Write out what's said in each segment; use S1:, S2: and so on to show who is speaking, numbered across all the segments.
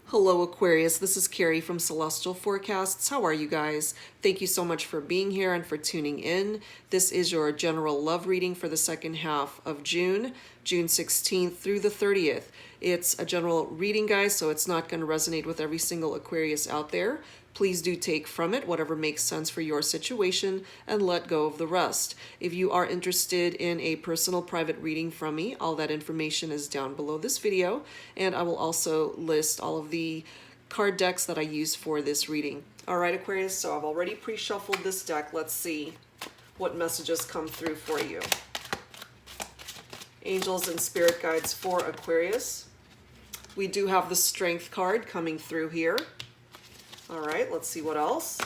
S1: Hello Aquarius, this is Carrie from Celestial Forecasts. How are you guys? Thank you so much for being here and for tuning in. This is your general love reading for the second half of June 16th through the 30th. It's a general reading, guys, so it's not going to resonate with every single Aquarius out there. Please do take from it whatever makes sense for your situation and let go of the rest. If you are interested in a personal private reading from me, all that information is down below this video, and I will also list all of the card decks that I use for this reading. All right, Aquarius, so I've already pre-shuffled this deck. Let's see what messages come through for you. Angels and spirit guides for Aquarius. We do have the Strength card coming through here. All right, let's see what else.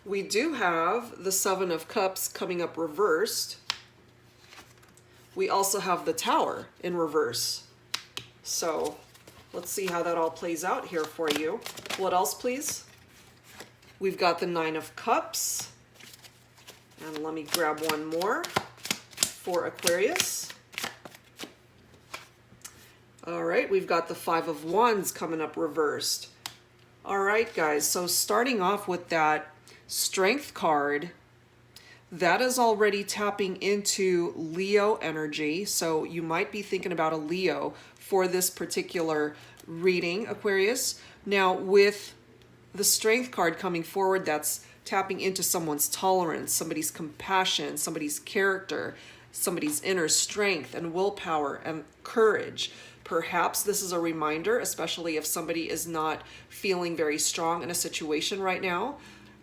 S1: We do have the Seven of Cups coming up reversed. We also have the Tower in reverse. So let's see how that all plays out here for you. What else, please? We've got the Nine of Cups. And let me grab one more for Aquarius. All right, we've got the Five of Wands coming up reversed. All right, guys, so starting off with that Strength card, that is already tapping into Leo energy. So you might be thinking about a Leo for this particular reading, Aquarius. Now, with the Strength card coming forward, that's tapping into someone's tolerance, somebody's compassion, somebody's character, somebody's inner strength and willpower and courage. Perhaps this is a reminder, especially if somebody is not feeling very strong in a situation right now,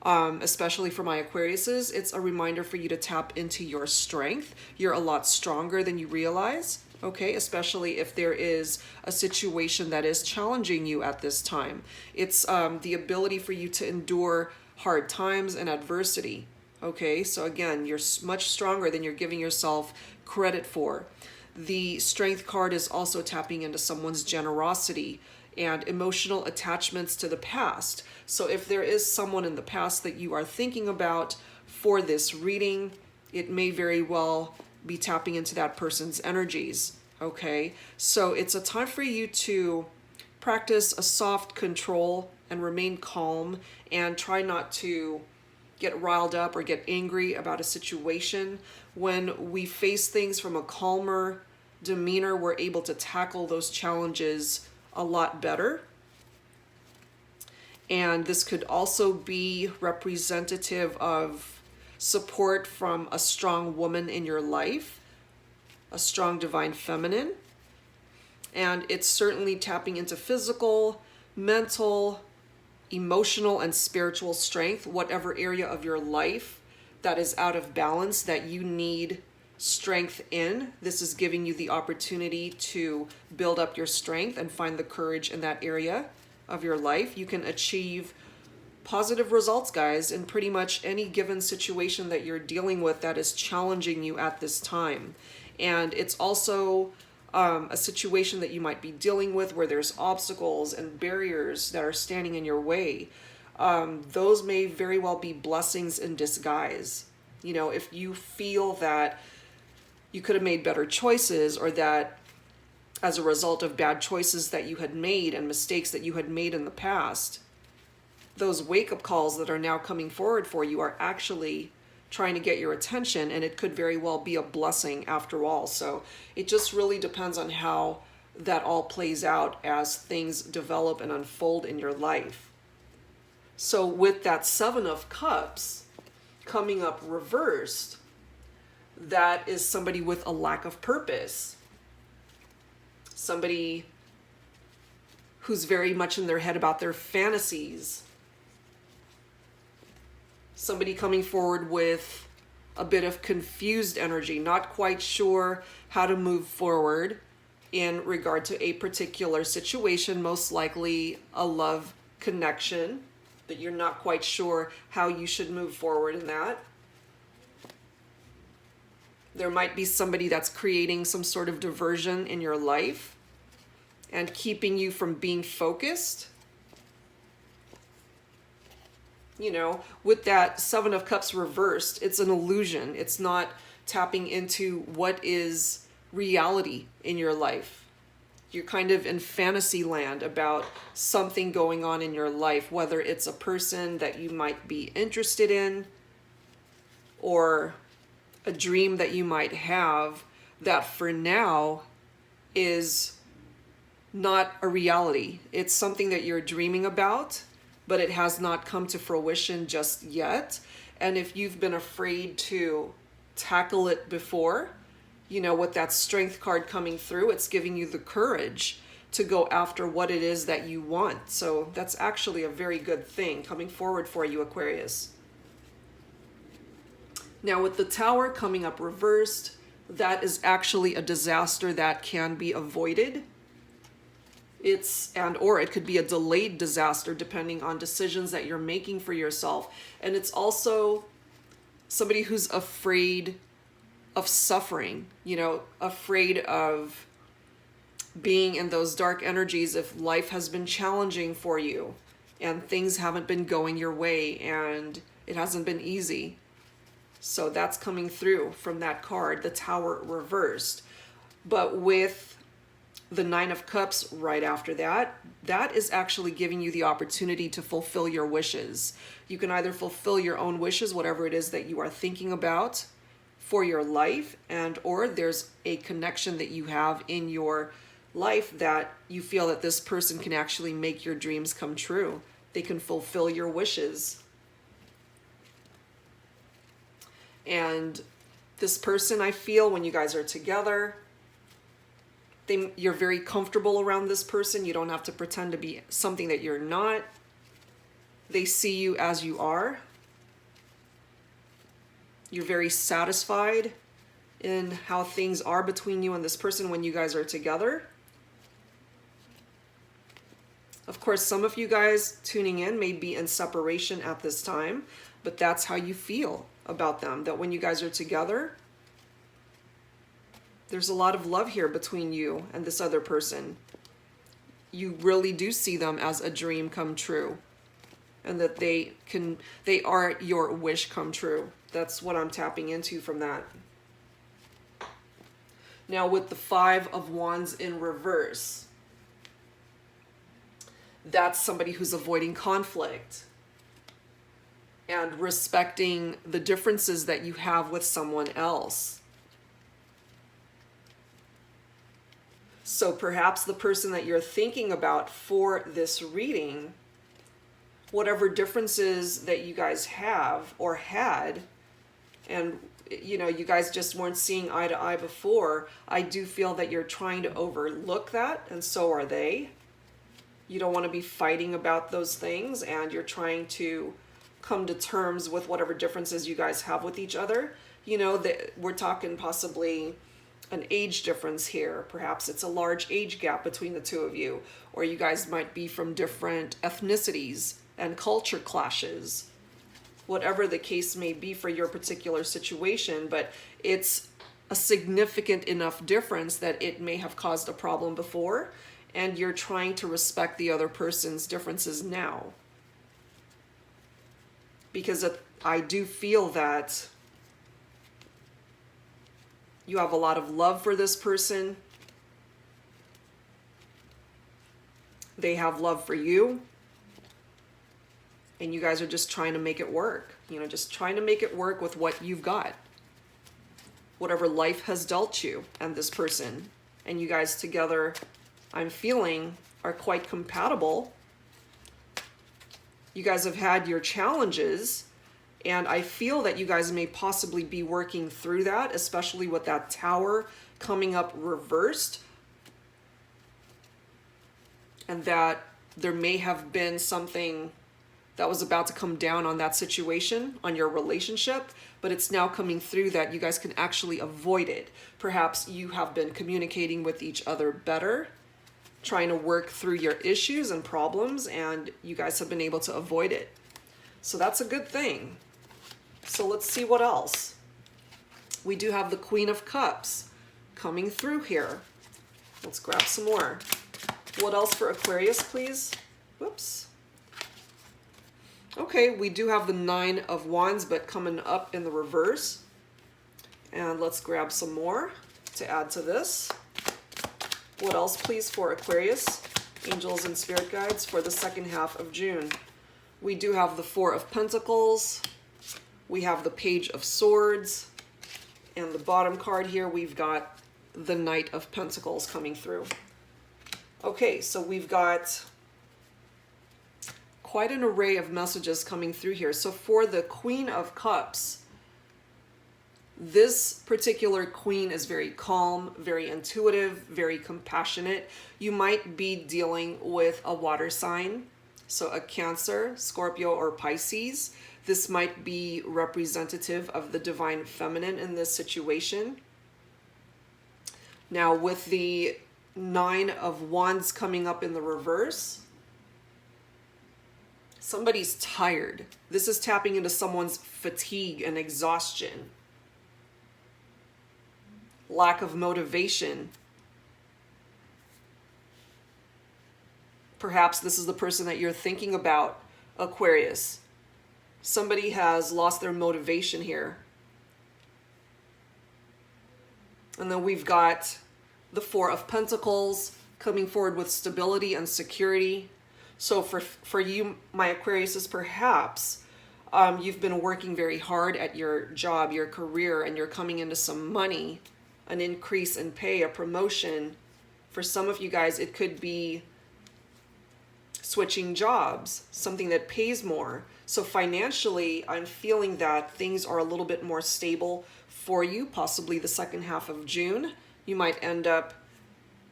S1: especially for my Aquariuses, it's a reminder for you to tap into your strength. You're a lot stronger than you realize, okay? Especially if there is a situation that is challenging you at this time. It's the ability for you to endure hard times and adversity, okay? So again, you're much stronger than you're giving yourself credit for. The Strength card is also tapping into someone's generosity and emotional attachments to the past. So if there is someone in the past that you are thinking about for this reading, it may very well be tapping into that person's energies, okay? So it's a time for you to practice a soft control and remain calm and try not to get riled up or get angry about a situation. When we face things from a calmer demeanor, we're able to tackle those challenges a lot better. And this could also be representative of support from a strong woman in your life, a strong divine feminine. And it's certainly tapping into physical, mental, emotional, and spiritual strength, whatever area of your life that is out of balance that you need strength in. This is giving you the opportunity to build up your strength and find the courage in that area of your life. You can achieve positive results, guys, in pretty much any given situation that you're dealing with that is challenging you at this time. And it's also a situation that you might be dealing with where there's obstacles and barriers that are standing in your way. Those may very well be blessings in disguise. You know, if you feel that you could have made better choices, or that as a result of bad choices that you had made and mistakes that you had made in the past, those wake-up calls that are now coming forward for you are actually trying to get your attention, and it could very well be a blessing after all. So it just really depends on how that all plays out as things develop and unfold in your life. So with that Seven of Cups coming up reversed, that is somebody with a lack of purpose. Somebody who's very much in their head about their fantasies. Somebody coming forward with a bit of confused energy, not quite sure how to move forward in regard to a particular situation, most likely a love connection, but you're not quite sure how you should move forward in that. There might be somebody that's creating some sort of diversion in your life and keeping you from being focused. You know, with that Seven of Cups reversed, it's an illusion. It's not tapping into what is reality in your life. You're kind of in fantasy land about something going on in your life, whether it's a person that you might be interested in or a dream that you might have that for now is not a reality. It's something that you're dreaming about, but it has not come to fruition just yet. And if you've been afraid to tackle it before, you know, with that strength card coming through, it's giving you the courage to go after what it is that you want. So that's actually a very good thing coming forward for you, Aquarius. Now with the Tower coming up reversed, that is actually a disaster that can be avoided. Or it could be a delayed disaster depending on decisions that you're making for yourself. And it's also somebody who's afraid of suffering, you know, afraid of being in those dark energies if life has been challenging for you and things haven't been going your way and it hasn't been easy. So that's coming through from that card, the Tower reversed. But with the Nine of Cups right after that, that is actually giving you the opportunity to fulfill your wishes. You can either fulfill your own wishes, whatever it is that you are thinking about for your life, and or there's a connection that you have in your life that you feel that this person can actually make your dreams come true. They can fulfill your wishes. And this person, I feel, when you guys are together, you're very comfortable around this person. You don't have to pretend to be something that you're not. They see you as you are. You're very satisfied in how things are between you and this person when you guys are together. Of course, some of you guys tuning in may be in separation at this time, but that's how you feel about them, that when you guys are together, there's a lot of love here between you and this other person. You really do see them as a dream come true, and that they are your wish come true. That's what I'm tapping into from that. Now with the Five of Wands in reverse, that's somebody who's avoiding conflict and respecting the differences that you have with someone else. So perhaps the person that you're thinking about for this reading, whatever differences that you guys have or had, and you know, you guys just weren't seeing eye to eye before, I do feel that you're trying to overlook that, and so are they. You don't want to be fighting about those things, and you're trying to come to terms with whatever differences you guys have with each other. You know, we're talking possibly an age difference here. Perhaps it's a large age gap between the two of you, or you guys might be from different ethnicities and culture clashes. Whatever the case may be for your particular situation, but it's a significant enough difference that it may have caused a problem before, and you're trying to respect the other person's differences now. Because I do feel that you have a lot of love for this person. They have love for you. And you guys are just trying to make it work. You know, just trying to make it work with what you've got. Whatever life has dealt you and this person. And you guys together, I'm feeling, are quite compatible. You guys have had your challenges, and I feel that you guys may possibly be working through that, especially with that Tower coming up reversed. And that there may have been something that was about to come down on that situation, on your relationship, but it's now coming through that you guys can actually avoid it. Perhaps you have been communicating with each other better, trying to work through your issues and problems, and you guys have been able to avoid it. So that's a good thing. So let's see what else. We do have the Queen of Cups coming through here. Let's grab some more. What else for Aquarius, please? Whoops. Okay, we do have the Nine of Wands, but coming up in the reverse. And let's grab some more to add to this. What else, please, for Aquarius, angels and spirit guides for the second half of June? We do have the Four of Pentacles. We have the Page of Swords. And the bottom card here, we've got the Knight of Pentacles coming through. Okay, so we've got quite an array of messages coming through here. So for the Queen of Cups, this particular queen is very calm, very intuitive, very compassionate. You might be dealing with a water sign, so a Cancer, Scorpio, or Pisces. This might be representative of the divine feminine in this situation. Now, with the Nine of Wands coming up in the reverse, somebody's tired. This is tapping into someone's fatigue and exhaustion. Lack of motivation. Perhaps this is the person that you're thinking about, Aquarius. Somebody has lost their motivation here. And then we've got the Four of Pentacles coming forward with stability and security. So for you, my Aquariuses, perhaps you've been working very hard at your job, your career, and you're coming into some money, an increase in pay, a promotion. For some of you guys, it could be switching jobs, something that pays more. So financially, I'm feeling that things are a little bit more stable for you, possibly the second half of June. You might end up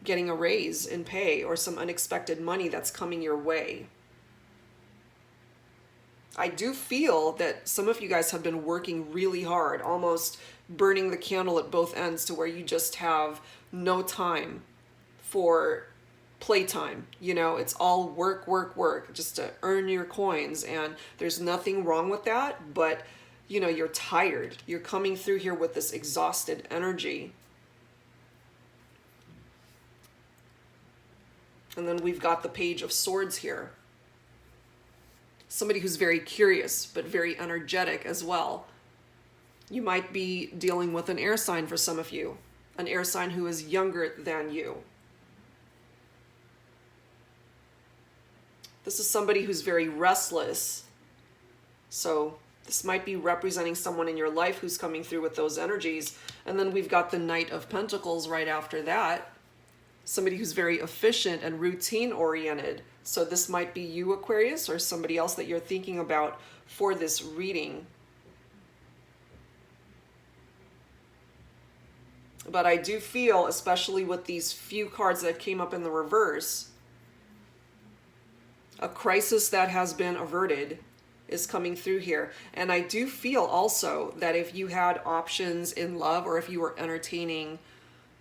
S1: getting a raise in pay or some unexpected money that's coming your way. I do feel that some of you guys have been working really hard, almost burning the candle at both ends, to where you just have no time for playtime. You know, it's all work, work, work, just to earn your coins. And there's nothing wrong with that, but you know, you're tired. You're coming through here with this exhausted energy. And then we've got the Page of Swords here. Somebody who's very curious, but very energetic as well. You might be dealing with an air sign for some of you, an air sign who is younger than you. This is somebody who's very restless. So this might be representing someone in your life who's coming through with those energies. And then we've got the Knight of Pentacles right after that. Somebody who's very efficient and routine oriented. So this might be you, Aquarius, or somebody else that you're thinking about for this reading. But I do feel, especially with these few cards that came up in the reverse, a crisis that has been averted is coming through here. And I do feel also that if you had options in love, or if you were entertaining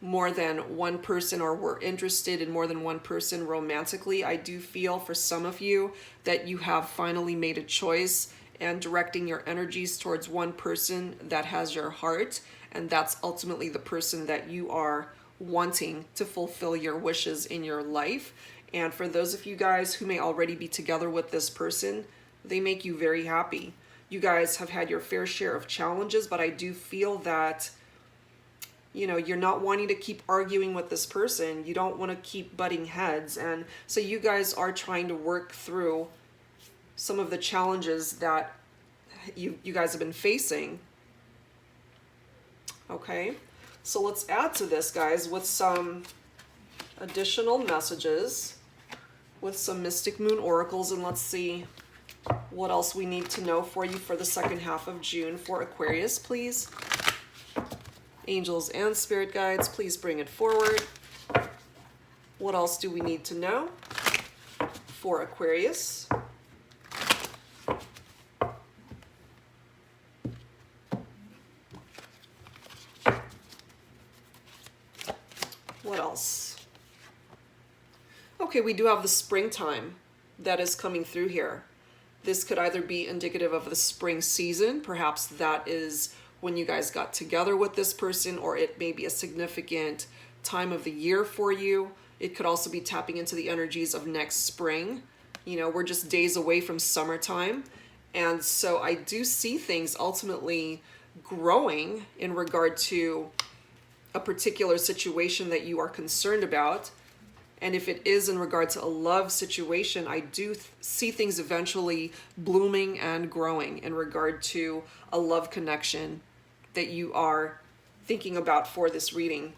S1: more than one person, or were interested in more than one person romantically, I do feel for some of you that you have finally made a choice and directing your energies towards one person that has your heart. And that's ultimately the person that you are wanting to fulfill your wishes in your life. And for those of you guys who may already be together with this person, they make you very happy. You guys have had your fair share of challenges, but I do feel that, you know, you're not wanting to keep arguing with this person. You don't want to keep butting heads. And so you guys are trying to work through some of the challenges that you guys have been facing. Okay, so let's add to this, guys, with some additional messages, with some Mystic Moon oracles, and let's see what else we need to know for you for the second half of June for Aquarius, please. Angels and spirit guides, please bring it forward. What else do we need to know for Aquarius? What else? Okay, we do have the springtime that is coming through here. This could either be indicative of the spring season. Perhaps that is when you guys got together with this person, or it may be a significant time of the year for you. It could also be tapping into the energies of next spring. You know, we're just days away from summertime. And so I do see things ultimately growing in regard to a particular situation that you are concerned about. And if it is in regard to a love situation, I do see things eventually blooming and growing in regard to a love connection that you are thinking about for this reading.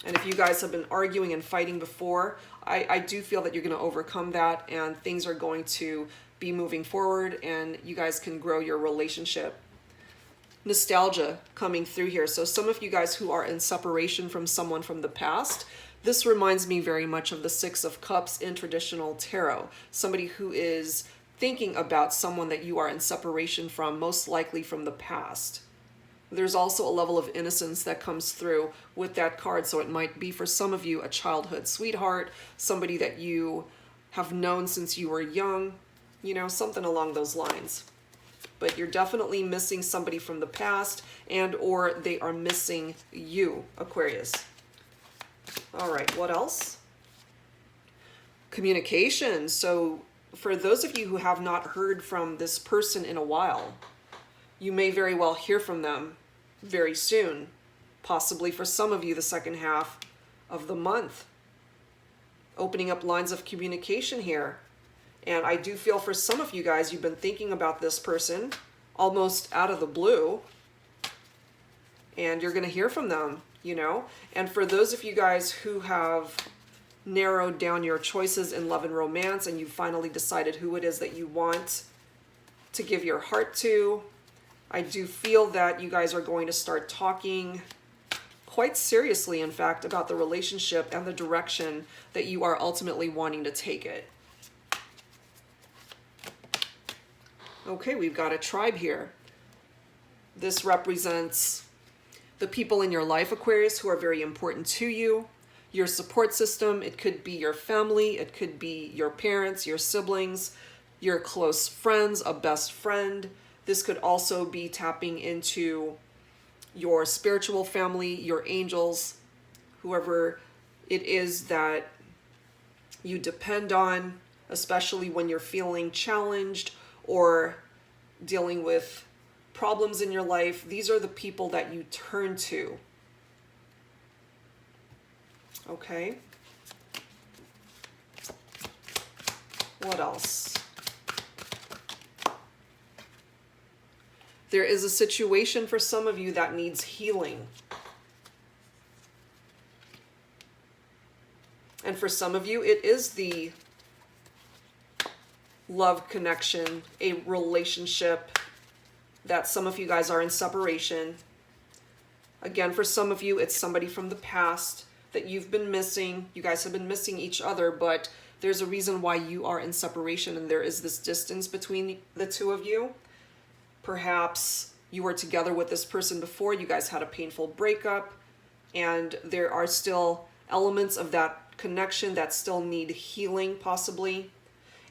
S1: And if you guys have been arguing and fighting before, I do feel that you're going to overcome that, and things are going to be moving forward, and you guys can grow your relationship. Nostalgia coming through here. So some of you guys who are in separation from someone from the past, this reminds me very much of the Six of Cups in traditional tarot. Somebody who is thinking about someone that you are in separation from, most likely from the past. There's also a level of innocence that comes through with that card. So it might be for some of you a childhood sweetheart, somebody that you have known since you were young, you know, something along those lines. But you're definitely missing somebody from the past, and or they are missing you, Aquarius. All right, what else? Communication. So for those of you who have not heard from this person in a while, you may very well hear from them very soon, possibly for some of you the second half of the month. Opening up lines of communication here. And I do feel for some of you guys, you've been thinking about this person almost out of the blue, and you're going to hear from them, you know. And for those of you guys who have narrowed down your choices in love and romance, and you finally decided who it is that you want to give your heart to, I do feel that you guys are going to start talking quite seriously, in fact, about the relationship and the direction that you are ultimately wanting to take it. Okay, we've got a tribe here. This represents the people in your life, Aquarius, who are very important to you. Your support system, it could be your family, it could be your parents, your siblings, your close friends, a best friend. This could also be tapping into your spiritual family, your angels, whoever it is that you depend on, especially when you're feeling challenged or dealing with problems in your life. These are the people that you turn to. Okay. What else? There is a situation for some of you that needs healing. And for some of you, it is the love connection, a relationship that some of you guys are in separation. Again, for some of you, it's somebody from the past that you've been missing. You guys have been missing each other, but there's a reason why you are in separation, and there is this distance between the two of you. Perhaps you were together with this person before, you guys had a painful breakup, and there are still elements of that connection that still need healing, possibly.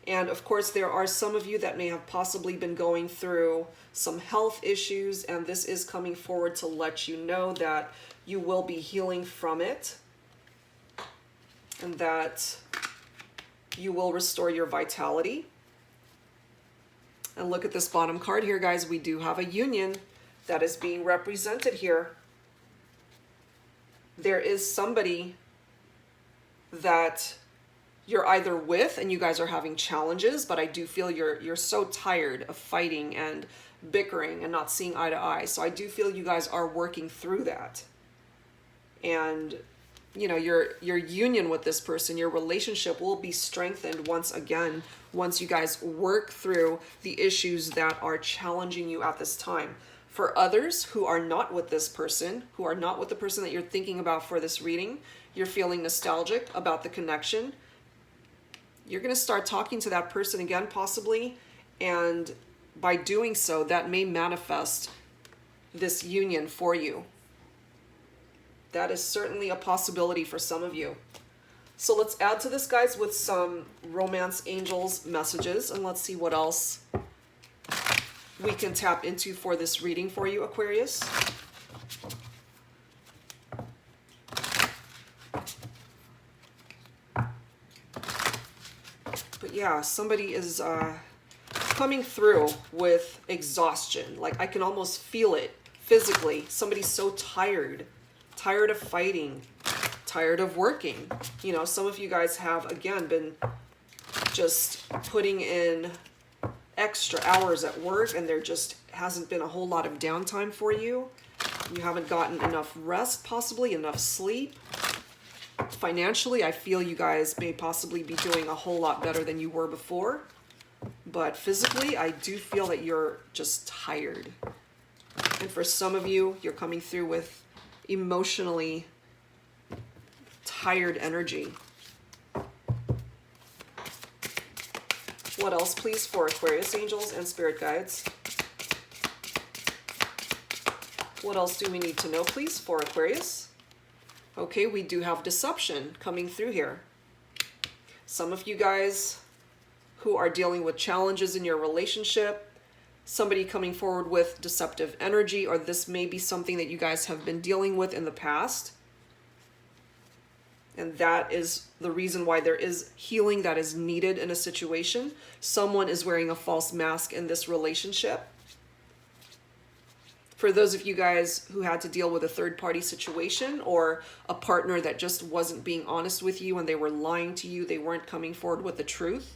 S1: And of course, there are some of you that may have possibly been going through some health issues, and this is coming forward to let you know that you will be healing from it, and that you will restore your vitality. And look at this bottom card here, guys. We do have a union that is being represented here. There is somebody that you're either with and you guys are having challenges, but I do feel you're so tired of fighting and bickering and not seeing eye to eye. So I do feel you guys are working through that. And you know, your union with this person, your relationship will be strengthened once again, once you guys work through the issues that are challenging you at this time. For others who are not with this person, who are not with the person that you're thinking about for this reading, you're feeling nostalgic about the connection. You're going to start talking to that person again, possibly, and by doing so, that may manifest this union for you. That is certainly a possibility for some of you. So let's add to this, guys, with some romance angels messages, and let's see what else we can tap into for this reading for you, Aquarius. But yeah, somebody is coming through with exhaustion. Like, I can almost feel it physically. Somebody's so tired, tired of fighting, tired of working. You know, some of you guys have, again, been just putting in extra hours at work, and there just hasn't been a whole lot of downtime for you. You haven't gotten enough rest, possibly enough sleep. Financially, I feel you guys may possibly be doing a whole lot better than you were before. But physically, I do feel that you're just tired. And for some of you, you're coming through with emotionally tired energy. What else, please, for Aquarius angels and spirit guides? What else do we need to know, please, for Aquarius? Okay, we do have deception coming through here. Some of you guys who are dealing with challenges in your relationship, somebody coming forward with deceptive energy, or this may be something that you guys have been dealing with in the past. And that is the reason why there is healing that is needed in a situation. Someone is wearing a false mask in this relationship. For those of you guys who had to deal with a third-party situation, or a partner that just wasn't being honest with you and they were lying to you, they weren't coming forward with the truth,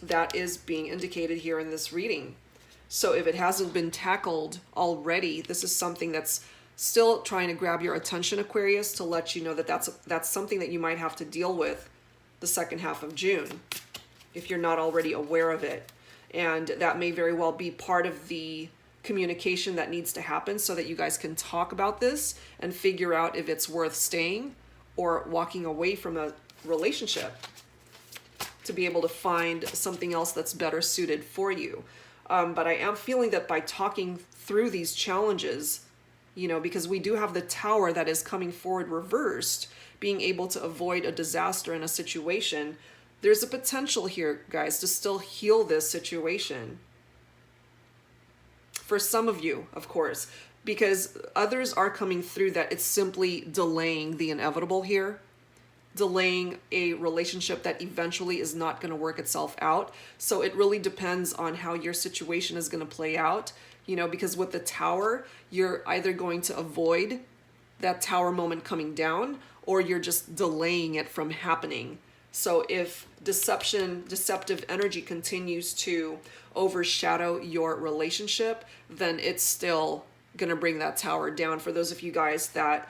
S1: that is being indicated here in this reading. So if it hasn't been tackled already, this is something that's still trying to grab your attention, Aquarius, to let you know that that's something that you might have to deal with the second half of June, if you're not already aware of it. And that may very well be part of the communication that needs to happen, so that you guys can talk about this and figure out if it's worth staying or walking away from a relationship, to be able to find something else that's better suited for you. But I am feeling that by talking through these challenges, you know, because we do have the Tower that is coming forward reversed, being able to avoid a disaster in a situation, there's a potential here, guys, to still heal this situation. For some of you, of course, because others are coming through that it's simply delaying the inevitable here, delaying a relationship that eventually is not going to work itself out. So it really depends on how your situation is going to play out, you know, because with the Tower, you're either going to avoid that Tower moment coming down, or you're just delaying it from happening. So if deceptive energy continues to overshadow your relationship, then it's still going to bring that Tower down for those of you guys that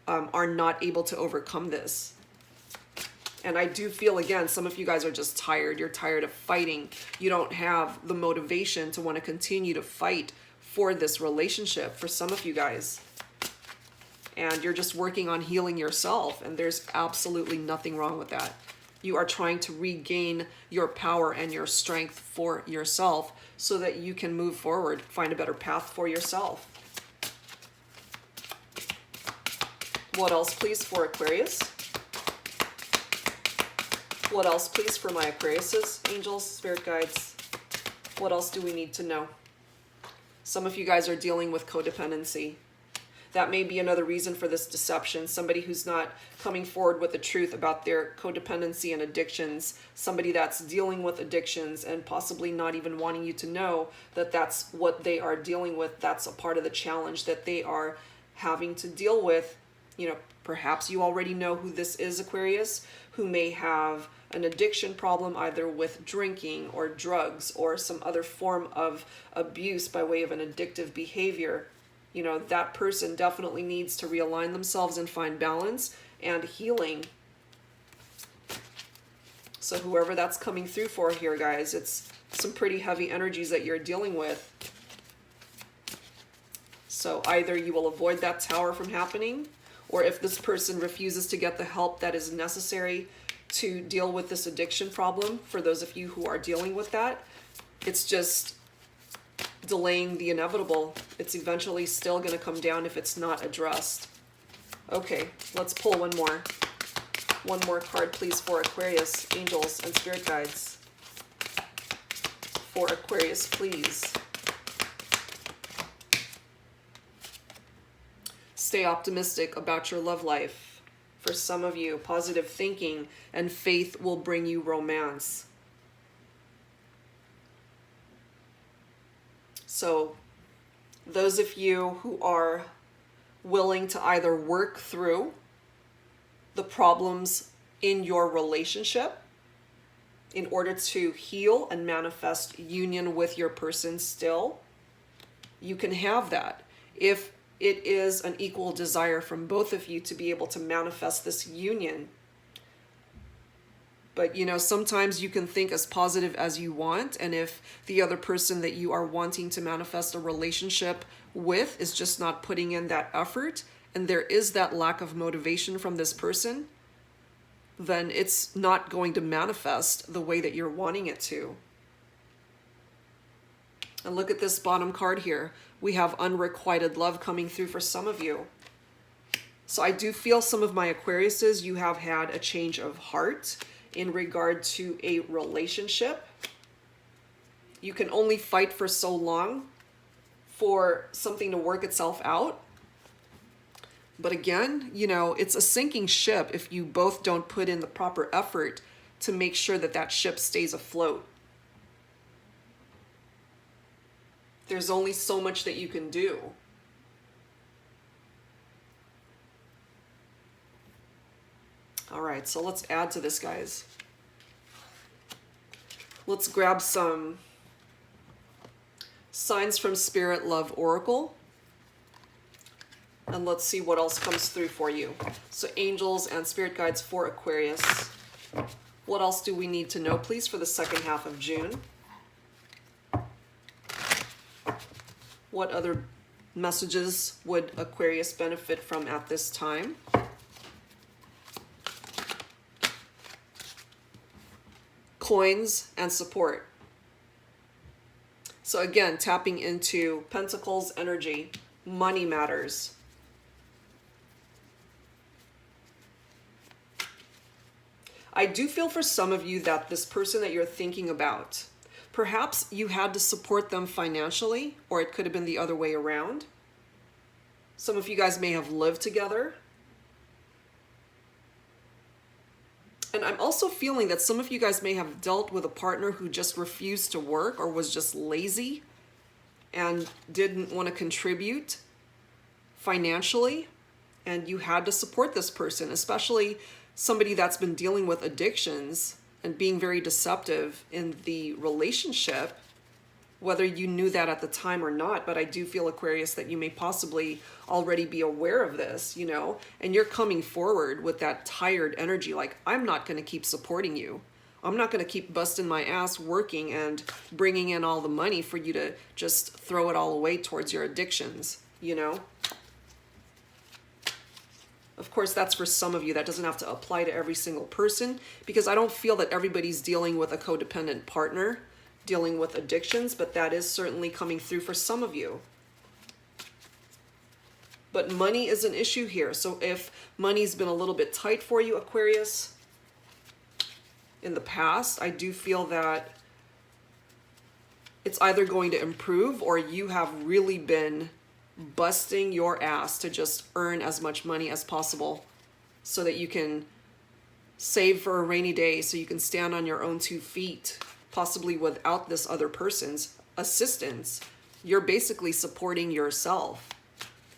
S1: are not able to overcome this. And I do feel, again, some of you guys are just tired. You're tired of fighting. You don't have the motivation to want to continue to fight for this relationship, for some of you guys. And you're just working on healing yourself, and there's absolutely nothing wrong with that. You are trying to regain your power and your strength for yourself so that you can move forward, find a better path for yourself. What else, please, for Aquarius? What else, please, for my Aquariuses, angels, spirit guides? What else do we need to know? Some of you guys are dealing with codependency. That may be another reason for this deception. Somebody who's not coming forward with the truth about their codependency and addictions. Somebody that's dealing with addictions and possibly not even wanting you to know that that's what they are dealing with. That's a part of the challenge that they are having to deal with. You know, perhaps you already know who this is, Aquarius, who may have an addiction problem either with drinking or drugs or some other form of abuse by way of an addictive behavior. You know, that person definitely needs to realign themselves and find balance and healing. So whoever that's coming through for here, guys, it's some pretty heavy energies that you're dealing with. So either you will avoid that Tower from happening, or if this person refuses to get the help that is necessary to deal with this addiction problem, for those of you who are dealing with that, it's just delaying the inevitable. It's eventually still going to come down if it's not addressed. Okay, let's pull one more. One more card, please, for Aquarius, angels, and spirit guides. For Aquarius, please. Stay optimistic about your love life. For some of you, positive thinking and faith will bring you romance. So Those of you who are willing to either work through the problems in your relationship in order to heal and manifest union with your person still, you can have that. If it is an equal desire from both of you to be able to manifest this union. But you know, sometimes you can think as positive as you want, and if the other person that you are wanting to manifest a relationship with is just not putting in that effort, and there is that lack of motivation from this person, then it's not going to manifest the way that you're wanting it to. And look at this bottom card here. We have unrequited love coming through for some of you. So I do feel some of my Aquariuses, you have had a change of heart in regard to a relationship. You can only fight for so long for something to work itself out. But again, you know, it's a sinking ship if you both don't put in the proper effort to make sure that that ship stays afloat. There's only so much that you can do. All right, so let's add to this, guys. Let's grab some signs from Spirit Love Oracle. And let's see what else comes through for you. So angels and spirit guides for Aquarius. What else do we need to know, please, for the second half of June? What other messages would Aquarius benefit from at this time? Coins and support. So again, tapping into Pentacles energy, money matters. I do feel for some of you that this person that you're thinking about, perhaps you had to support them financially, or it could have been the other way around. Some of you guys may have lived together. And I'm also feeling that some of you guys may have dealt with a partner who just refused to work or was just lazy and didn't want to contribute financially, and you had to support this person, especially somebody that's been dealing with addictions and being very deceptive in the relationship, whether you knew that at the time or not. But I do feel, Aquarius, that you may possibly already be aware of this, you know, and you're coming forward with that tired energy, like, I'm not going to keep supporting you. I'm not going to keep busting my ass working and bringing in all the money for you to just throw it all away towards your addictions, you know. Of course, that's for some of you. That doesn't have to apply to every single person, because I don't feel that everybody's dealing with a codependent partner, dealing with addictions, but that is certainly coming through for some of you. But money is an issue here. So if money's been a little bit tight for you, Aquarius, in the past, I do feel that it's either going to improve, or you have really been busting your ass to just earn as much money as possible so that you can save for a rainy day, so you can stand on your own 2 feet, possibly without this other person's assistance. You're basically supporting yourself.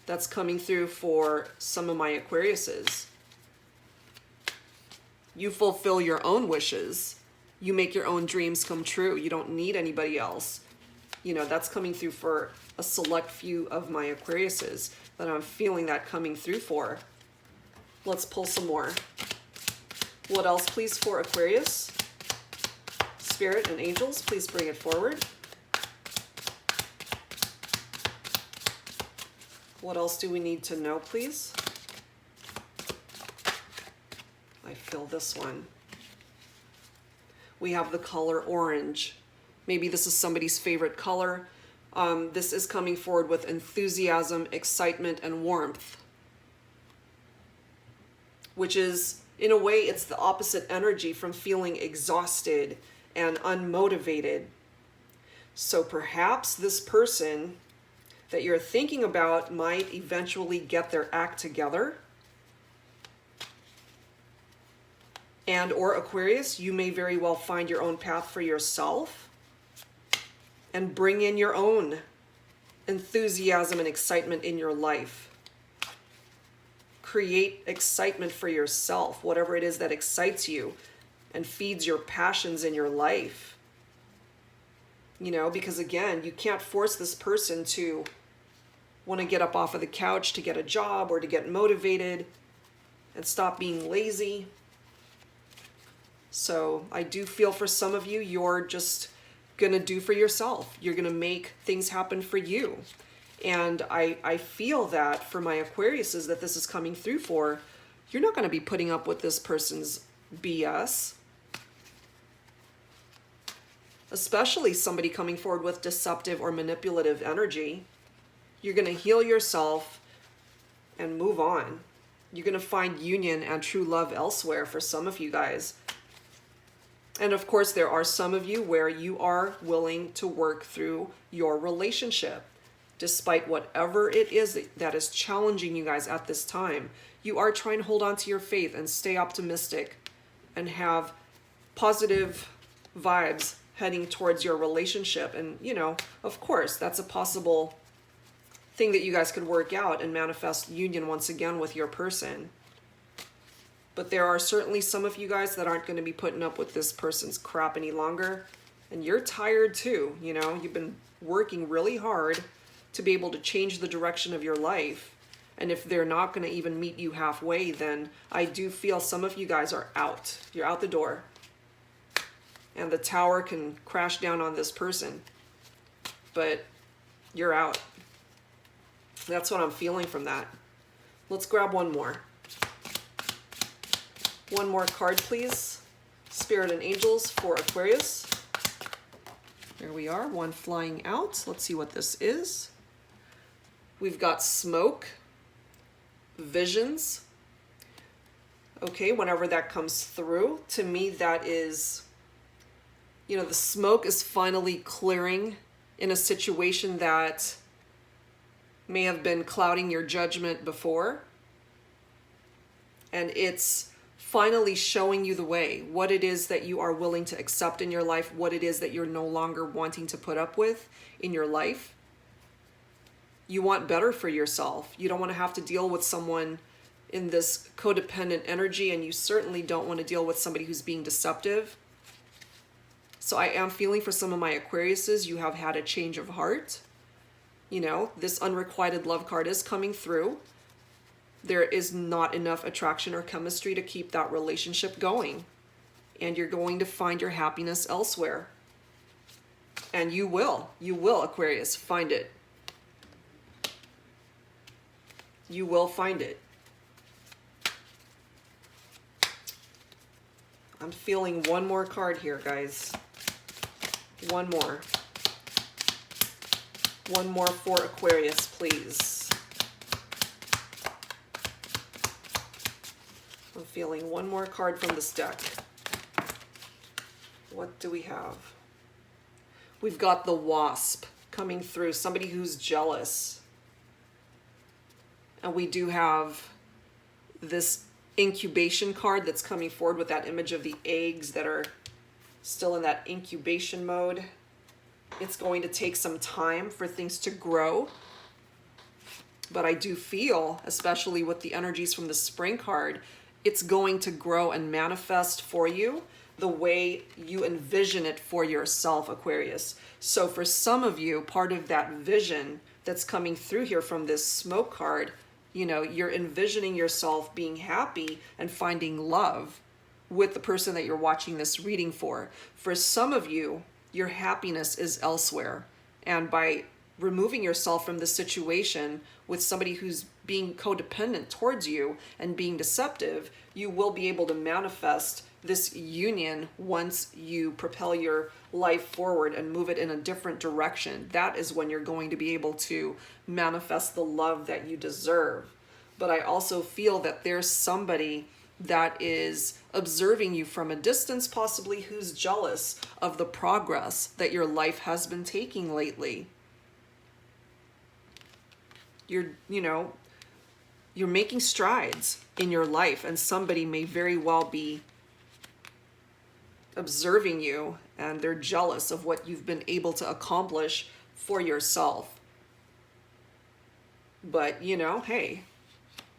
S1: That's coming through for some of my Aquariuses. You fulfill your own wishes. You make your own dreams come true. You don't need anybody else. You know, that's coming through for a select few of my Aquariuses that I'm feeling that coming through for. Let's pull some more. What else, please, for Aquarius? Spirit and angels, please bring it forward. What else do we need to know, please? I feel this one. We have the color orange. Maybe this is somebody's favorite color. This is coming forward with enthusiasm, excitement, and warmth, which is, in a way, it's the opposite energy from feeling exhausted and unmotivated. So perhaps this person that you're thinking about might eventually get their act together. And or Aquarius, you may very well find your own path for yourself and bring in your own enthusiasm and excitement in your life. Create excitement for yourself, whatever it is that excites you and feeds your passions in your life. You know, because again, you can't force this person to want to get up off of the couch to get a job or to get motivated and stop being lazy. So I do feel for some of you, you're just going to do for yourself. You're going to make things happen for you. And I feel that for my Aquariuses that this is coming through for, you're not going to be putting up with this person's BS. Especially somebody coming forward with deceptive or manipulative energy. You're going to heal yourself and move on. You're going to find union and true love elsewhere for some of you guys. And of course, there are some of you where you are willing to work through your relationship. Despite whatever it is that is challenging you guys at this time, you are trying to hold on to your faith and stay optimistic and have positive vibes heading towards your relationship. And, you know, of course, that's a possible thing that you guys could work out and manifest union once again with your person. But there are certainly some of you guys that aren't going to be putting up with this person's crap any longer. And you're tired too, you know, you've been working really hard to be able to change the direction of your life. And if they're not going to even meet you halfway, then I do feel some of you guys are out. You're out the door. And the tower can crash down on this person. But you're out. That's what I'm feeling from that. Let's grab one more. One more card, please. Spirit and Angels for Aquarius. There we are, one flying out. Let's see what this is. We've got smoke, visions. Okay, whenever that comes through, to me that is, you know, the smoke is finally clearing in a situation that may have been clouding your judgment before. And it's finally showing you the way, what it is that you are willing to accept in your life, what it is that you're no longer wanting to put up with in your life. You want better for yourself. You don't want to have to deal with someone in this codependent energy, and you certainly don't want to deal with somebody who's being deceptive. So I am feeling for some of my Aquariuses, you have had a change of heart. You know, this unrequited love card is coming through. There is not enough attraction or chemistry to keep that relationship going. And you're going to find your happiness elsewhere. And you will, Aquarius, find it. You will find it. I'm feeling one more card here, guys. One more. One more for Aquarius, please. I'm feeling one more card from this deck. What do we have? We've got the Wasp coming through, somebody who's jealous. And we do have this incubation card that's coming forward with that image of the eggs that are still in that incubation mode. It's going to take some time for things to grow. But I do feel, especially with the energies from the Spring card, it's going to grow and manifest for you the way you envision it for yourself, Aquarius. So for some of you, part of that vision that's coming through here from this smoke card, you know, you're envisioning yourself being happy and finding love with the person that you're watching this reading for. For some of you, your happiness is elsewhere. And by removing yourself from the situation with somebody who's being codependent towards you and being deceptive, you will be able to manifest this union once you propel your life forward and move it in a different direction. That is when you're going to be able to manifest the love that you deserve. But I also feel that there's somebody that is observing you from a distance, possibly, who's jealous of the progress that your life has been taking lately. You're making strides in your life, and somebody may very well be observing you, and they're jealous of what you've been able to accomplish for yourself. But, you know, hey,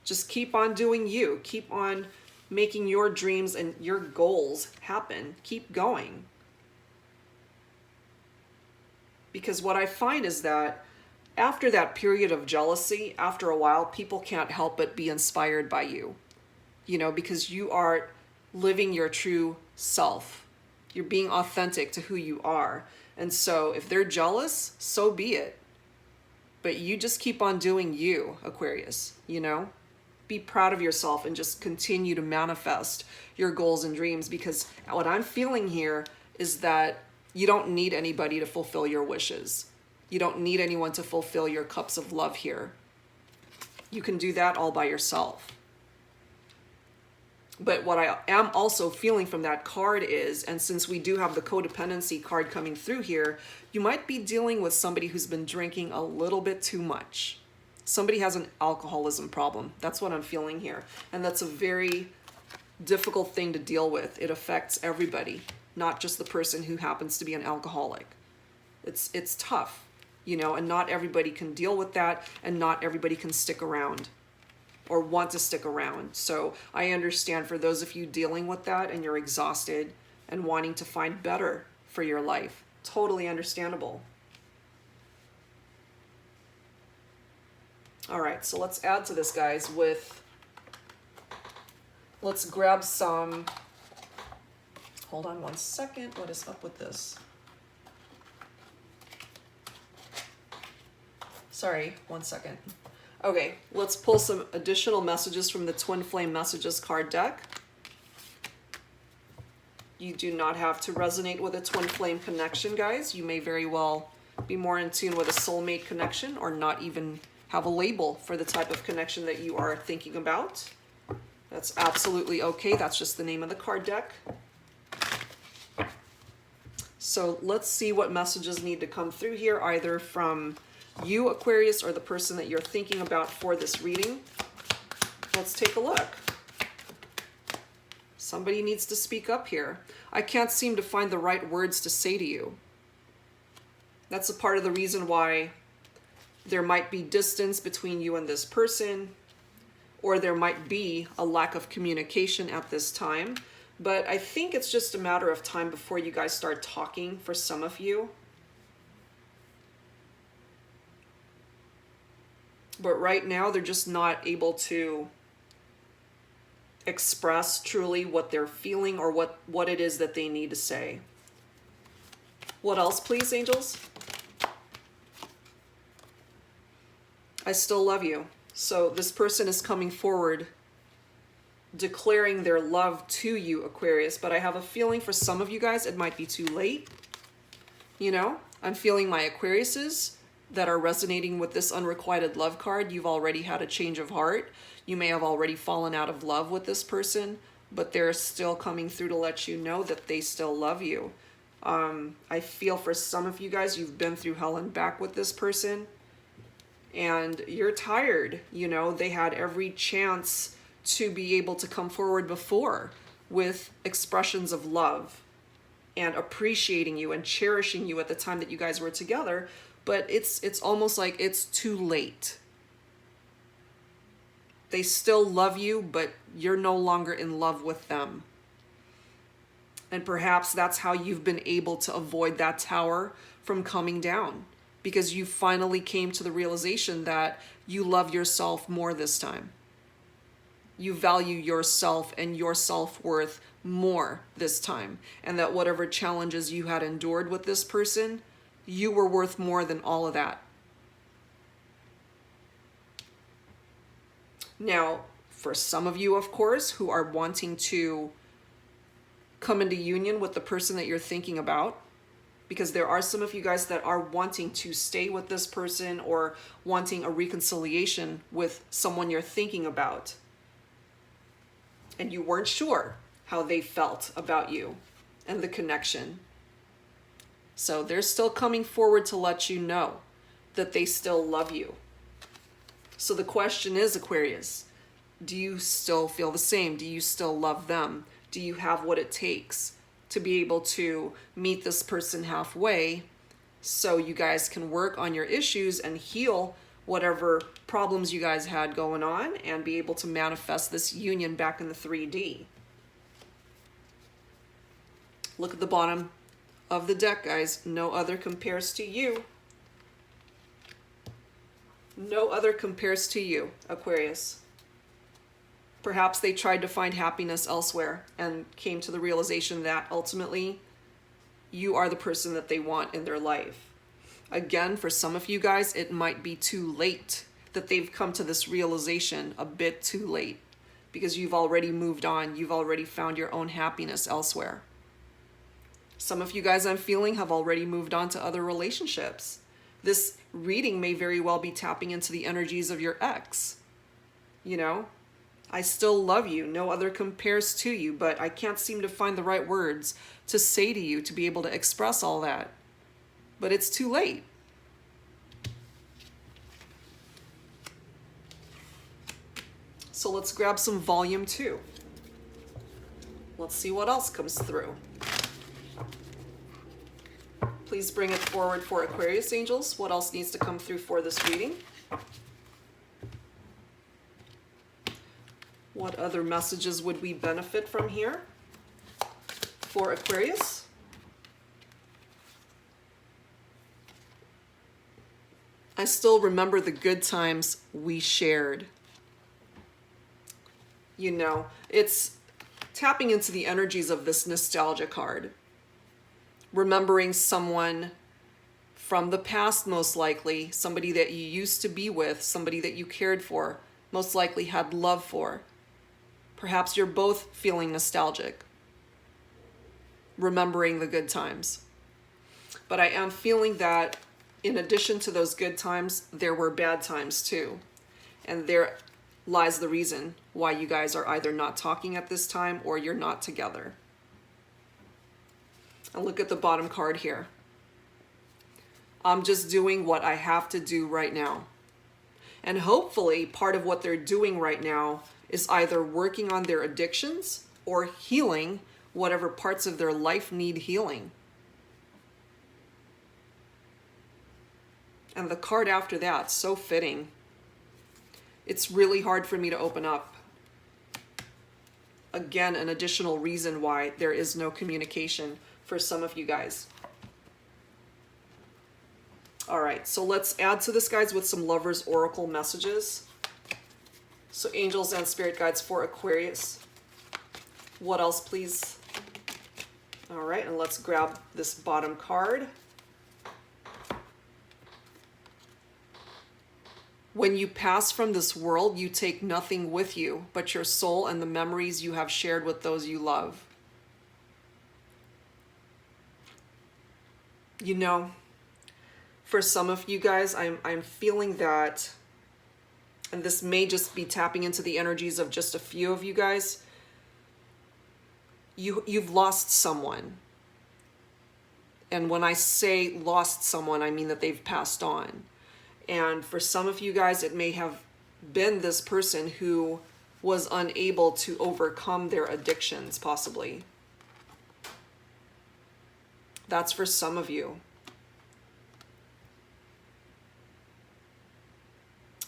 S1: just keep on doing you. Keep on making your dreams and your goals happen. Keep going. Because what I find is that after that period of jealousy, after a while, people can't help but be inspired by you. You know, because you are living your true self. You're being authentic to who you are. And so if they're jealous, so be it. But you just keep on doing you, Aquarius, you know? Be proud of yourself and just continue to manifest your goals and dreams, because what I'm feeling here is that you don't need anybody to fulfill your wishes. You don't need anyone to fulfill your cups of love here. You can do that all by yourself. But what I am also feeling from that card is, and since we do have the codependency card coming through here, you might be dealing with somebody who's been drinking a little bit too much. Somebody has an alcoholism problem. That's what I'm feeling here. And that's a very difficult thing to deal with. It affects everybody, not just the person who happens to be an alcoholic. It's tough, you know, and not everybody can deal with that, and not everybody can stick around or want to stick around. So I understand for those of you dealing with that and you're exhausted and wanting to find better for your life. Totally understandable. All right, so let's add to this, guys, with, let's grab some, hold on one second. What is up with this? Sorry, one second. Okay, let's pull some additional messages from the Twin Flame Messages card deck. You do not have to resonate with a twin flame connection, guys. You may very well be more in tune with a soulmate connection, or not even have a label for the type of connection that you are thinking about. That's absolutely okay. That's just the name of the card deck. So let's see what messages need to come through here, either from you, Aquarius, or the person that you're thinking about for this reading. Let's take a look. Somebody needs to speak up here. I can't seem to find the right words to say to you. That's a part of the reason why there might be distance between you and this person, or there might be a lack of communication at this time. But I think it's just a matter of time before you guys start talking, for some of you. But right now, they're just not able to express truly what they're feeling, or what it is that they need to say. What else, please, angels? I still love you. So this person is coming forward, declaring their love to you, Aquarius. But I have a feeling for some of you guys, it might be too late. You know, I'm feeling my Aquariuses that are resonating with this unrequited love card. You've already had a change of heart. You may have already fallen out of love with this person, but they're still coming through to let you know that they still love you. I feel for some of you guys, you've been through hell and back with this person, and you're tired. You know, they had every chance to be able to come forward before with expressions of love and appreciating you and cherishing you at the time that you guys were together. But it's almost like it's too late. They still love you, but you're no longer in love with them. And perhaps that's how you've been able to avoid that tower from coming down, because you finally came to the realization that you love yourself more this time. You value yourself and your self-worth more this time. And that whatever challenges you had endured with this person, you were worth more than all of that. Now, for some of you, of course, who are wanting to come into union with the person that you're thinking about, because there are some of you guys that are wanting to stay with this person, or wanting a reconciliation with someone you're thinking about, and you weren't sure how they felt about you and the connection. So they're still coming forward to let you know that they still love you. So the question is, Aquarius, do you still feel the same? Do you still love them? Do you have what it takes to be able to meet this person halfway, so you guys can work on your issues and heal whatever problems you guys had going on and be able to manifest this union back in the 3D. Look at the bottom of the deck, guys. No other compares to you. No other compares to you, Aquarius. Perhaps they tried to find happiness elsewhere and came to the realization that ultimately you are the person that they want in their life. Again, for some of you guys, it might be too late that they've come to this realization, a bit too late, because you've already moved on. You've already found your own happiness elsewhere. Some of you guys, I'm feeling, have already moved on to other relationships. This reading may very well be tapping into the energies of your ex. You know, I still love you. No other compares to you, but I can't seem to find the right words to say to you to be able to express all that. But it's too late. So let's grab some volume 2. Let's see what else comes through. Please bring it forward for Aquarius angels. What else needs to come through for this reading? What other messages would we benefit from here for Aquarius? I still remember the good times we shared. You know, it's tapping into the energies of this nostalgia card. Remembering someone from the past, most likely, somebody that you used to be with, somebody that you cared for, most likely had love for. Perhaps you're both feeling nostalgic, remembering the good times. But I am feeling that in addition to those good times, there were bad times too. And there lies the reason why you guys are either not talking at this time or you're not together. And look at the bottom card here. I'm just doing what I have to do right now. And hopefully part of what they're doing right now is either working on their addictions or healing whatever parts of their life need healing. And the card after that, so fitting. It's really hard for me to open up. Again, an additional reason why there is no communication for some of you guys. All right, so let's add to this, guys, with some Lovers Oracle messages. So angels and spirit guides for Aquarius. What else, please? All right, and let's grab this bottom card. When you pass from this world, you take nothing with you but your soul and the memories you have shared with those you love. You know, for some of you guys, I'm feeling that, and this may just be tapping into the energies of just a few of you guys, you've lost someone. And when I say lost someone, I mean that they've passed on. And for some of you guys, it may have been this person who was unable to overcome their addictions, possibly. That's for some of you.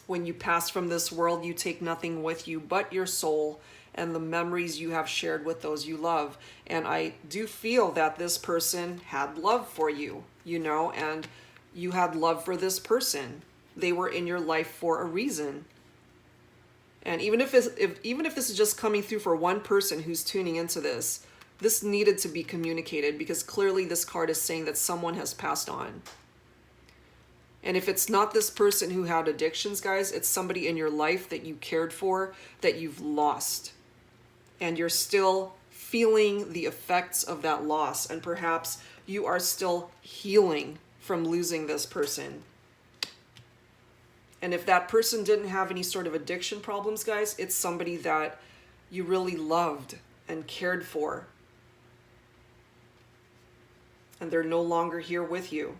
S1: When you pass from this world, you take nothing with you but your soul and the memories you have shared with those you love. And I do feel that this person had love for you, you know, and you had love for this person. They were in your life for a reason. And even if this is just coming through for one person who's tuning into this, this needed to be communicated, because clearly this card is saying that someone has passed on. And if it's not this person who had addictions, guys, it's somebody in your life that you cared for, that you've lost. And you're still feeling the effects of that loss. And perhaps you are still healing from losing this person. And if that person didn't have any sort of addiction problems, guys, it's somebody that you really loved and cared for. And they're no longer here with you.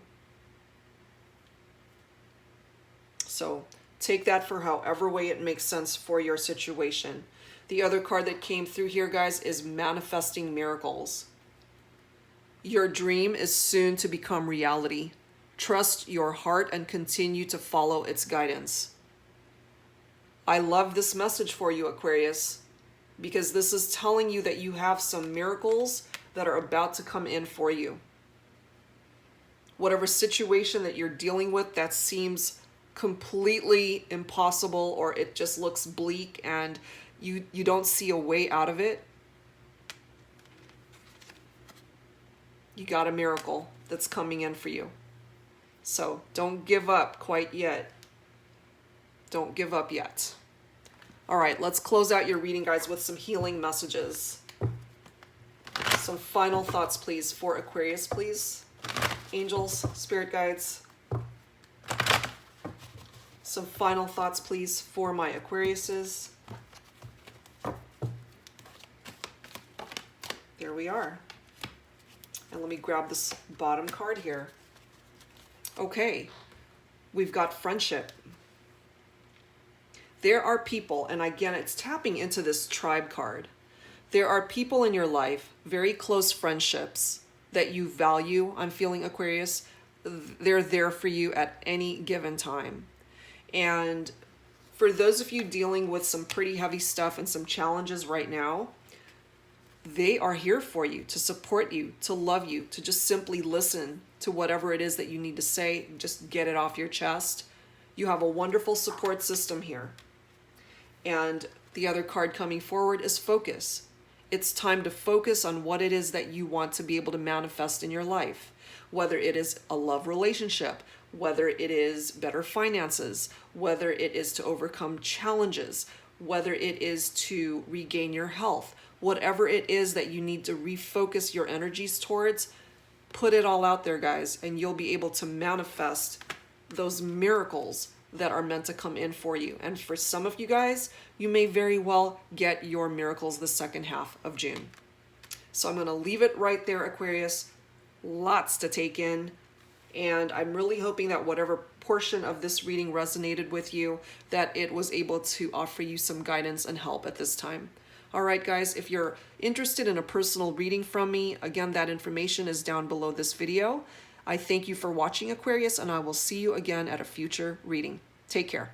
S1: So take that for however way it makes sense for your situation. The other card that came through here, guys, is manifesting miracles. Your dream is soon to become reality. Trust your heart and continue to follow its guidance. I love this message for you, Aquarius, because this is telling you that you have some miracles that are about to come in for you. Whatever situation that you're dealing with that seems completely impossible, or it just looks bleak and you don't see a way out of it, you got a miracle that's coming in for you. So don't give up quite yet. Don't give up yet. All right, let's close out your reading, guys, with some healing messages. Some final thoughts, please, for Aquarius, please. Angels, spirit guides. Some final thoughts, please, for my Aquariuses. There we are. And let me grab this bottom card here. Okay, we've got friendship. There are people, and again, it's tapping into this tribe card. There are people in your life, very close friendships that you value. I'm feeling, Aquarius. They're there for you at any given time. And for those of you dealing with some pretty heavy stuff and some challenges right now, they are here for you, to support you, to love you, to just simply listen to whatever it is that you need to say. Just get it off your chest. You have a wonderful support system here. And the other card coming forward is focus. It's time to focus on what it is that you want to be able to manifest in your life, whether it is a love relationship, whether it is better finances, whether it is to overcome challenges, whether it is to regain your health, whatever it is that you need to refocus your energies towards, put it all out there, guys, and you'll be able to manifest those miracles that are meant to come in for you. And for some of you guys, you may very well get your miracles the second half of June. So I'm going to leave it right there, Aquarius. Lots to take in. And I'm really hoping that whatever portion of this reading resonated with you, that it was able to offer you some guidance and help at this time. All right, guys, if you're interested in a personal reading from me, again, that information is down below this video. I thank you for watching, Aquarius, and I will see you again at a future reading. Take care.